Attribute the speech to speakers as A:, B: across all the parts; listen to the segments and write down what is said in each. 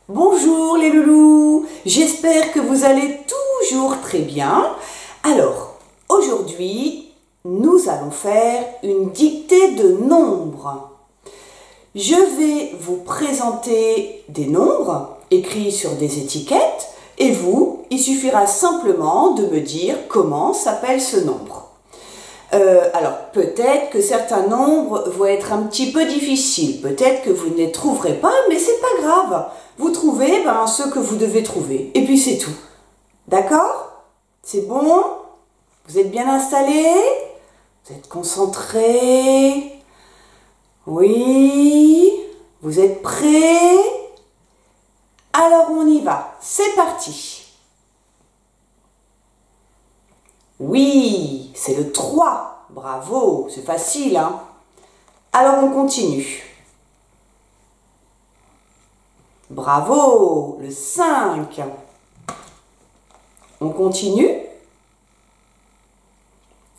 A: Bonjour les loulous, j'espère que vous allez toujours très bien. Alors, aujourd'hui, nous allons faire une dictée de nombres. Je vais vous présenter des nombres écrits sur des étiquettes et vous, il suffira simplement de me dire comment s'appelle ce nombre. Alors, peut-être que certains nombres vont être un petit peu difficiles, peut-être que vous ne les trouverez pas, mais c'est pas grave. Vous trouvez ceux que vous devez trouver, et puis c'est tout. D'accord? C'est bon? Vous êtes bien installés? Vous êtes concentrés? Oui? Vous êtes prêts? Alors on y va, c'est parti! Oui, c'est le 3. Bravo, c'est facile, hein? Alors on continue. Bravo, le 5. On continue.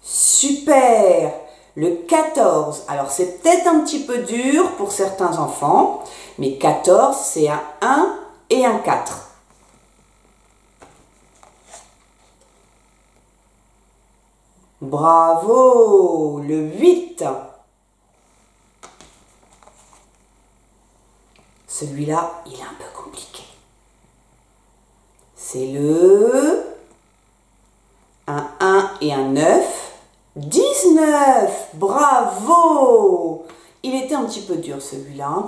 A: Super, le 14. Alors c'est peut-être un petit peu dur pour certains enfants, mais 14 c'est un 1 et un 4. Bravo, le 8. Celui-là, il est un peu compliqué. C'est le 1 et un 9. 19. Bravo. Il était un petit peu dur celui-là.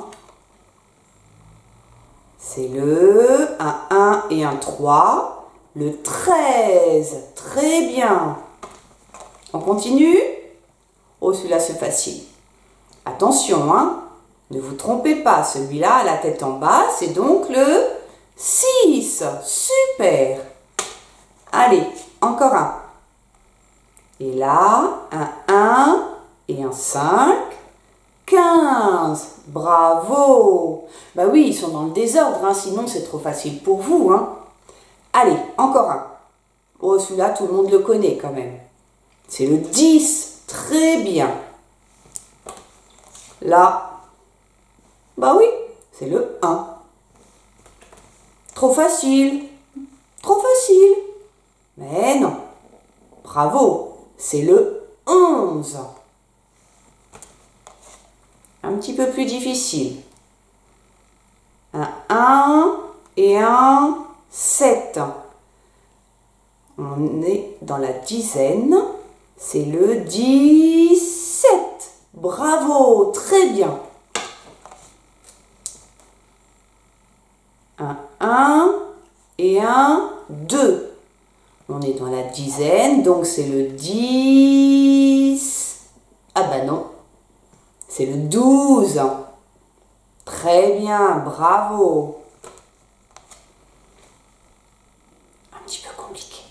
A: C'est le 1 et un 3. Le 13. Très bien. On continue? Oh, celui-là, c'est facile. Attention, hein? Ne vous trompez pas, celui-là a la tête en bas, c'est donc le 6. Super! Allez, encore un. Et là, un 1 et un 5. 15. Bravo! Bah oui, ils sont dans le désordre, hein, sinon c'est trop facile pour vous, hein. Allez, encore un. Oh, celui-là, tout le monde le connaît quand même. C'est le 10. Très bien. Là, bah oui, c'est le 1. Trop facile. Trop facile. Mais non. Bravo. C'est le 11. Un petit peu plus difficile. Un 1 et un 7. On est dans la dizaine. C'est le 17. Bravo, très bien. Un 1 et un 2. On est dans la dizaine, donc c'est le 10. Ah bah non, c'est le 12. Très bien, bravo. Un petit peu compliqué.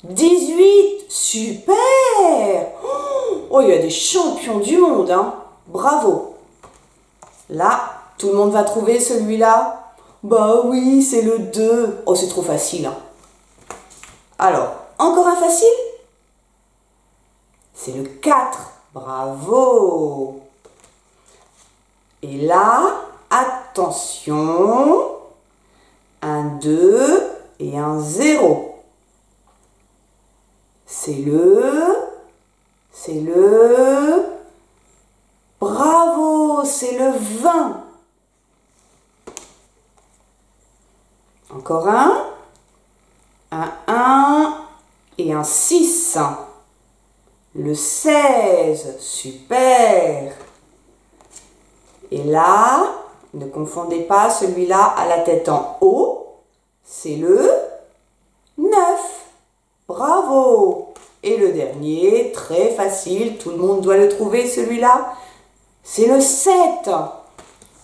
A: 18, super! Oh, il y a des champions du monde, hein? Bravo! Là, tout le monde va trouver celui-là? Bah oui, c'est le 2. Oh, c'est trop facile, hein? Alors, encore un facile? C'est le 4. Bravo! Et là, attention, un 2 et un 0. C'est le, bravo, c'est le 20. Encore un 1 et un 6. Le 16, super. Et là, ne confondez pas celui-là à la tête en haut, c'est le 9. Bravo! Et le dernier, très facile, tout le monde doit le trouver celui-là, c'est le 7.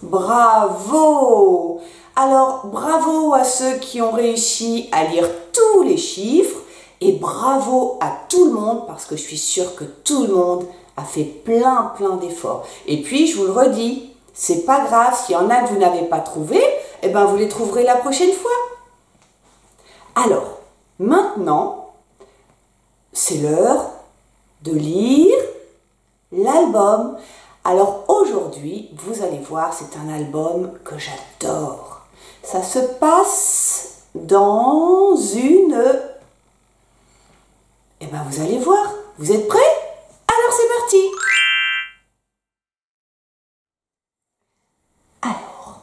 A: Bravo! Alors, bravo à ceux qui ont réussi à lire tous les chiffres et bravo à tout le monde parce que je suis sûre que tout le monde a fait plein d'efforts. Et puis, je vous le redis, c'est pas grave, s'il y en a que vous n'avez pas trouvé, eh ben vous les trouverez la prochaine fois. Alors, maintenant, c'est l'heure de lire l'album. Alors aujourd'hui, vous allez voir, c'est un album que j'adore. Ça se passe dans une... Eh bien, vous allez voir. Vous êtes prêts? Alors, c'est parti! Alors,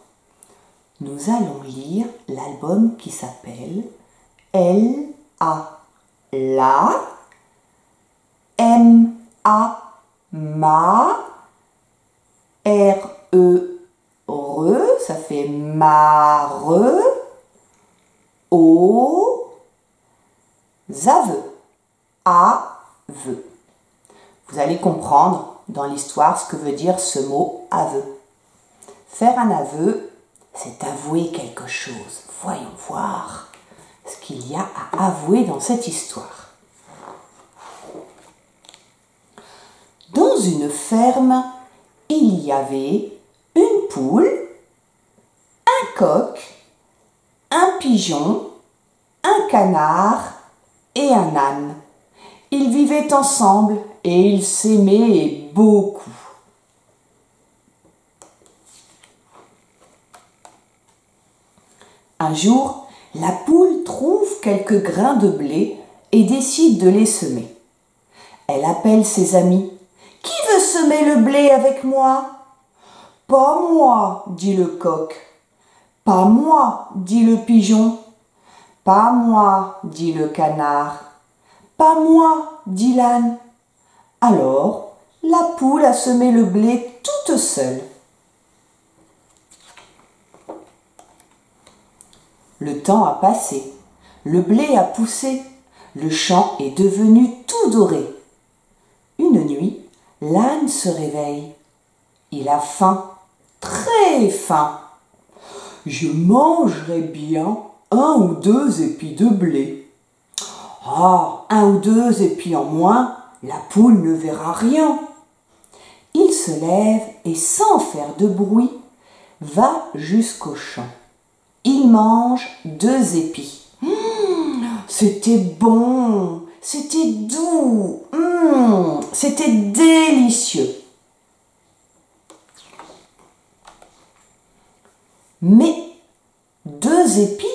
A: nous allons lire l'album qui s'appelle L-A, la, M-A, ma, R-E, re, ça fait mare, O, aveu, aveu. Vous allez comprendre dans l'histoire ce que veut dire ce mot aveu. Faire un aveu, c'est avouer quelque chose. Voyons voir ce qu'il y a à avouer dans cette histoire. Dans une ferme, il y avait une poule, un coq, un pigeon, un canard et un âne. Ils vivaient ensemble et ils s'aimaient beaucoup. Un jour, la poule trouve quelques grains de blé et décide de les semer. Elle appelle ses amis. « Qui veut semer le blé avec moi ?»« Pas moi, dit le coq. »« Pas moi, dit le pigeon. »« Pas moi, dit le canard. »« Pas moi, dit l'âne. » Alors, la poule a semé le blé toute seule. Le temps a passé, le blé a poussé, le champ est devenu tout doré. Une nuit, l'âne se réveille. Il a faim, très faim. « Je mangerai bien 1 ou 2 épis de blé. »« Ah, 1 ou 2 épis en moins, la poule ne verra rien. » Il se lève et sans faire de bruit, va jusqu'au champ. Il mange 2 épis. C'était bon, c'était doux, c'était délicieux. Mais 2 épis,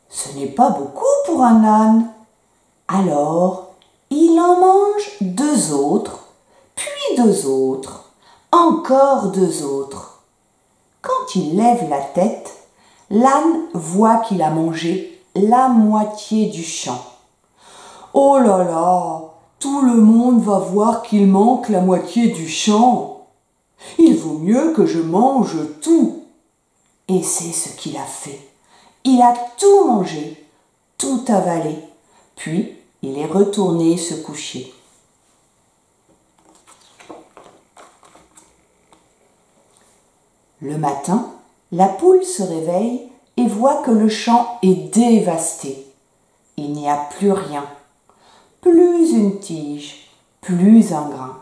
A: ce n'est pas beaucoup pour un âne. Alors, il en mange 2 autres, puis 2 autres, encore 2 autres. Quand il lève la tête, l'âne voit qu'il a mangé la moitié du champ. « Oh là là, tout le monde va voir qu'il manque la moitié du champ. Il vaut mieux que je mange tout. » Et c'est ce qu'il a fait. Il a tout mangé, tout avalé, puis il est retourné se coucher. Le matin, la poule se réveille et voit que le champ est dévasté. Il n'y a plus rien, plus une tige, plus un grain.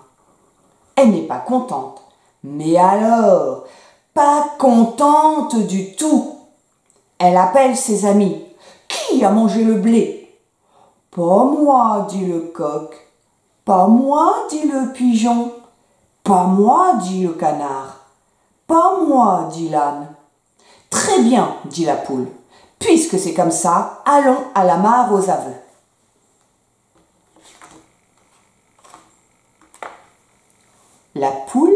A: Elle n'est pas contente, mais alors, pas contente du tout. Elle appelle ses amis. « Qui a mangé le blé ?»« Pas moi, dit le coq. Pas moi, dit le pigeon. Pas moi, dit le canard. Pas moi, dit l'âne. »« Très bien, dit la poule. Puisque c'est comme ça, allons à la mare aux aveux. » La poule,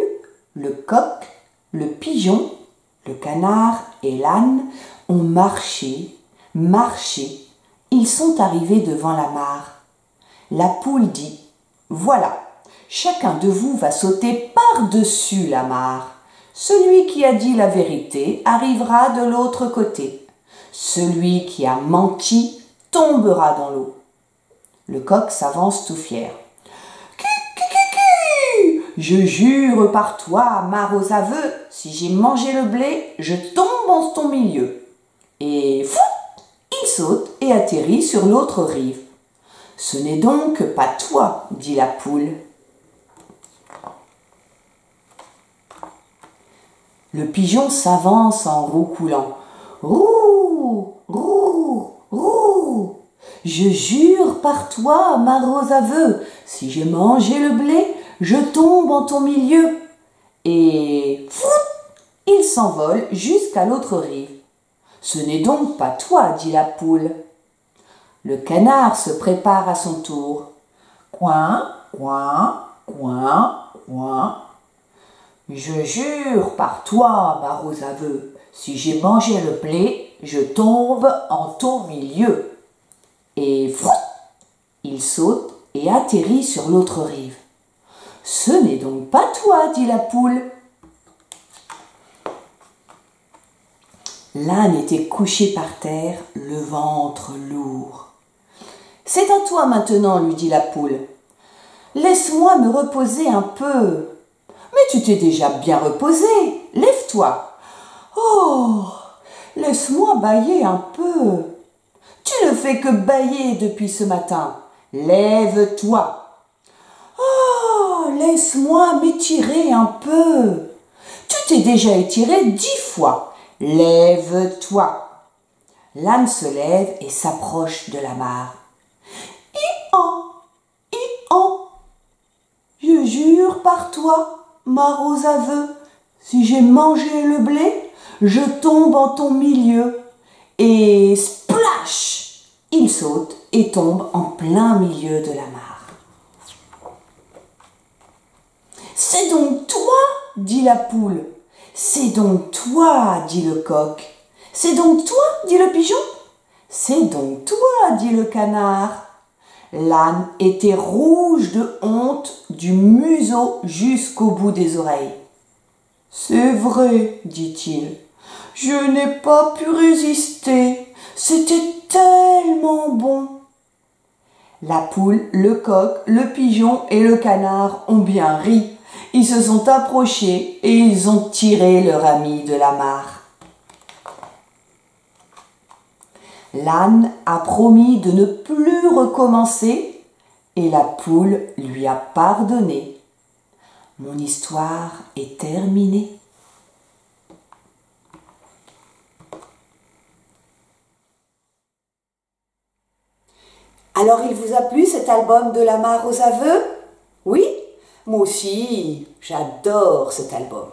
A: le coq, le pigeon, le canard et l'âne ont marché, marché. Ils sont arrivés devant la mare. La poule dit « Voilà, chacun de vous va sauter par-dessus la mare. Celui qui a dit la vérité arrivera de l'autre côté. Celui qui a menti tombera dans l'eau. » Le coq s'avance tout fier. « Je jure par toi, mare aux aveux, si j'ai mangé le blé, je tombe en ton milieu. » Et fou, il saute et atterrit sur l'autre rive. « Ce n'est donc pas toi, dit la poule. » Le pigeon s'avance en roucoulant. « Roux, roux, roux. Je jure par toi, mare aux aveux, si j'ai mangé le blé, je tombe en ton milieu. » Et fout, il s'envole jusqu'à l'autre rive. Ce n'est donc pas toi, dit la poule. Le canard se prépare à son tour. Coin, coin, coin, coin. Je jure par toi, ma rose aveu, si j'ai mangé le blé, je tombe en ton milieu. Et frouf, il saute et atterrit sur l'autre rive. Ce n'est donc pas toi, dit la poule. L'âne était couché par terre, le ventre lourd. C'est à toi maintenant, lui dit la poule. Laisse-moi me reposer un peu. Mais tu t'es déjà bien reposé. Lève-toi. Oh, laisse-moi bâiller un peu. Tu ne fais que bâiller depuis ce matin. Lève-toi. Oh, laisse-moi m'étirer un peu. Tu t'es déjà étiré 10 fois. Lève-toi. L'âne se lève et s'approche de la mare. I-en, i-en. Je jure par toi, ma rose aveu, si j'ai mangé le blé, je tombe en ton milieu. Et splash, il saute et tombe en plein milieu de la mare. C'est donc toi, dit la poule. C'est donc toi, dit le coq. C'est donc toi, dit le pigeon. C'est donc toi, dit le canard. L'âne était rouge de honte du museau jusqu'au bout des oreilles. C'est vrai, dit-il, je n'ai pas pu résister, c'était tellement bon. La poule, le coq, le pigeon et le canard ont bien ri. Ils se sont approchés et ils ont tiré leur ami de la mare. L'âne a promis de ne plus recommencer et la poule lui a pardonné. Mon histoire est terminée. Alors, il vous a plu cet album de la mare aux aveux? Oui? Moi aussi, j'adore cet album.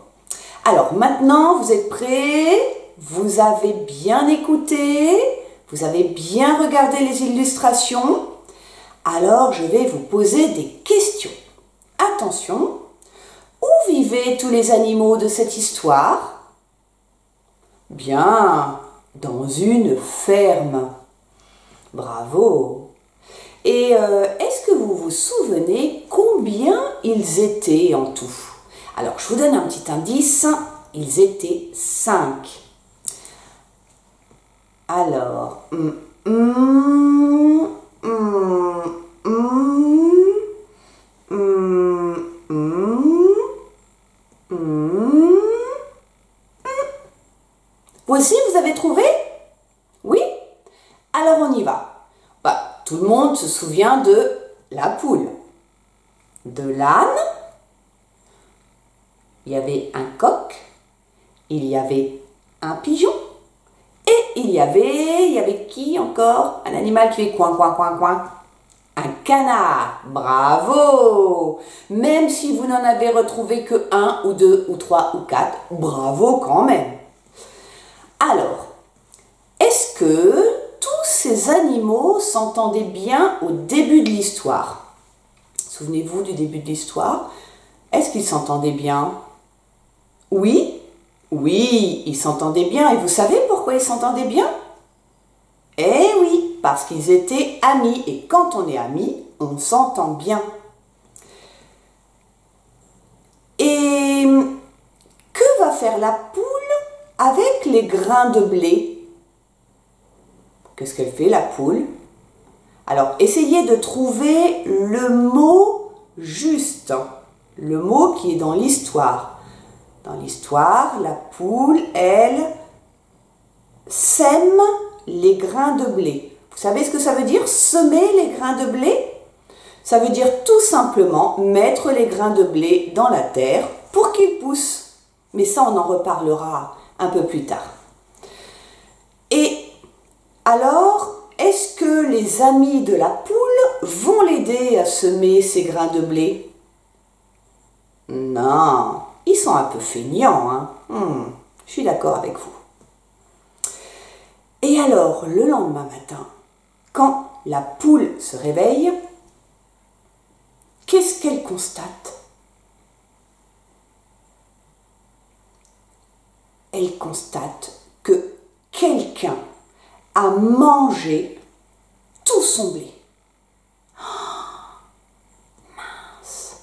A: Alors, maintenant, vous êtes prêts? Vous avez bien écouté? Vous avez bien regardé les illustrations? Alors, je vais vous poser des questions. Attention, où vivaient tous les animaux de cette histoire? Bien, dans une ferme. Bravo! Et est-ce que vous vous souvenez combien ils étaient en tout? Alors, je vous donne un petit indice. Ils étaient 5. Alors, vous aussi, vous avez trouvé? Oui? Alors, on y va. Tout le monde se souvient de la poule, de l'âne, il y avait un coq, il y avait un pigeon, et il y avait qui encore? Un animal qui fait coin, coin, coin, coin. Un canard. Bravo! Même si vous n'en avez retrouvé que 1 ou 2 ou 3 ou 4, bravo quand même. Alors, est-ce que tous ces animaux s'entendaient bien au début de l'histoire? Souvenez-vous du début de l'histoire. Est-ce qu'ils s'entendaient bien? Oui? Oui, ils s'entendaient bien. Et vous savez pourquoi ils s'entendaient bien? Eh oui, parce qu'ils étaient amis. Et quand on est amis, on s'entend bien. Et que va faire la poule avec les grains de blé? Qu'est-ce qu'elle fait, la poule? Alors, essayez de trouver le mot juste, le mot qui est dans l'histoire. Dans l'histoire, la poule, elle, sème les grains de blé. Vous savez ce que ça veut dire, semer les grains de blé? Ça veut dire tout simplement mettre les grains de blé dans la terre pour qu'ils poussent. Mais ça, on en reparlera un peu plus tard. Et alors, est-ce que les amis de la poule vont l'aider à semer ces grains de blé? Non, ils sont un peu feignants, hein. Je suis d'accord avec vous. Et alors, le lendemain matin, quand la poule se réveille, qu'est-ce qu'elle constate? Elle constate que quelqu'un a mangé tout son blé. Oh, mince.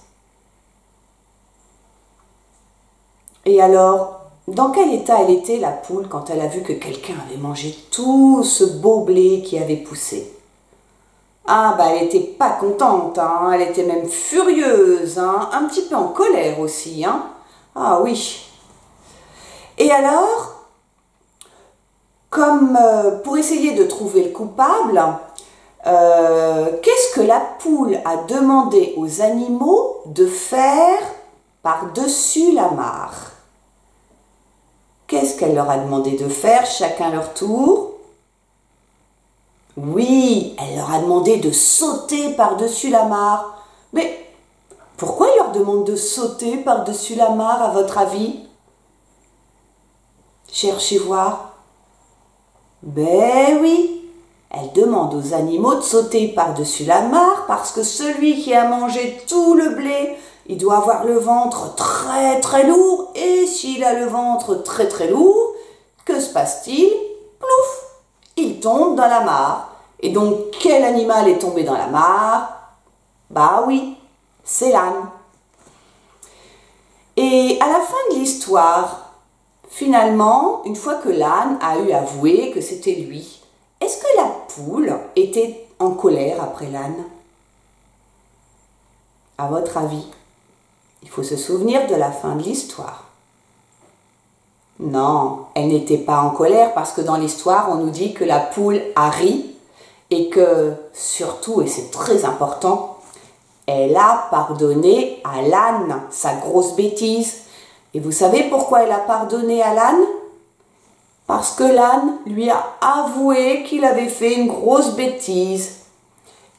A: Et alors, dans quel état elle était, la poule, quand elle a vu que quelqu'un avait mangé tout ce beau blé qui avait poussé? Ah, bah elle n'était pas contente, hein. Elle était même furieuse, hein. Un petit peu en colère aussi, hein. Ah oui. Et alors, comme pour essayer de trouver le coupable, qu'est-ce que la poule a demandé aux animaux de faire par-dessus la mare? Qu'est-ce qu'elle leur a demandé de faire, chacun leur tour? Oui, elle leur a demandé de sauter par-dessus la mare. Mais pourquoi elle leur demande de sauter par-dessus la mare, à votre avis? Cherchez voir. Ben oui, elle demande aux animaux de sauter par-dessus la mare parce que celui qui a mangé tout le blé, il doit avoir le ventre très très lourd, et s'il a le ventre très très lourd, que se passe-t-il? Plouf, il tombe dans la mare. Et donc, quel animal est tombé dans la mare? Bah oui, c'est l'âne. Et à la fin de l'histoire, finalement, une fois que l'âne a eu avoué que c'était lui, est-ce que la poule était en colère après l'âne? À votre avis? Il faut se souvenir de la fin de l'histoire. Non, elle n'était pas en colère parce que dans l'histoire, on nous dit que la poule a ri et que, surtout, et c'est très important, elle a pardonné à l'âne sa grosse bêtise. Et vous savez pourquoi elle a pardonné à l'âne? Parce que l'âne lui a avoué qu'il avait fait une grosse bêtise.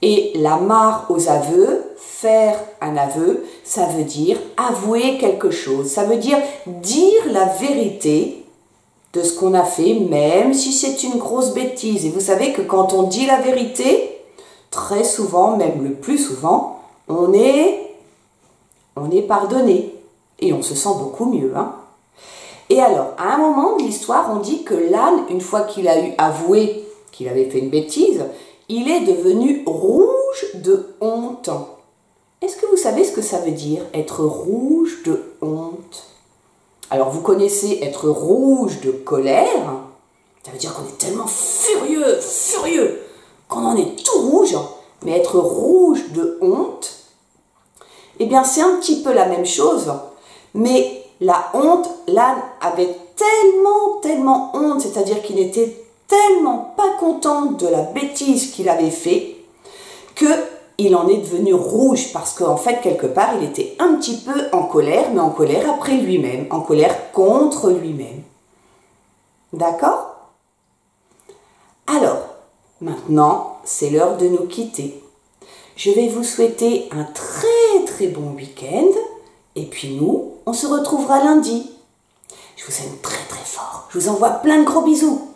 A: Et la mare aux aveux, faire un aveu, ça veut dire avouer quelque chose. Ça veut dire la vérité de ce qu'on a fait, même si c'est une grosse bêtise. Et vous savez que quand on dit la vérité, très souvent, même le plus souvent, on est pardonné. Et on se sent beaucoup mieux, hein. Et alors, à un moment de l'histoire, on dit que l'âne, une fois qu'il a eu avoué qu'il avait fait une bêtise, il est devenu rouge de honte. Est-ce que vous savez ce que ça veut dire, être rouge de honte? Alors, vous connaissez être rouge de colère. Ça veut dire qu'on est tellement furieux, qu'on en est tout rouge. Mais être rouge de honte, eh bien, c'est un petit peu la même chose. Mais la honte, l'âne avait tellement honte, c'est-à-dire qu'il n'était tellement pas content de la bêtise qu'il avait fait, qu'il en est devenu rouge, parce qu'en fait, quelque part, il était un petit peu en colère, mais en colère après lui-même, en colère contre lui-même. D'accord? Alors, maintenant, c'est l'heure de nous quitter. Je vais vous souhaiter un très bon week-end, et puis nous, on se retrouvera lundi. Je vous aime très fort. Je vous envoie plein de gros bisous.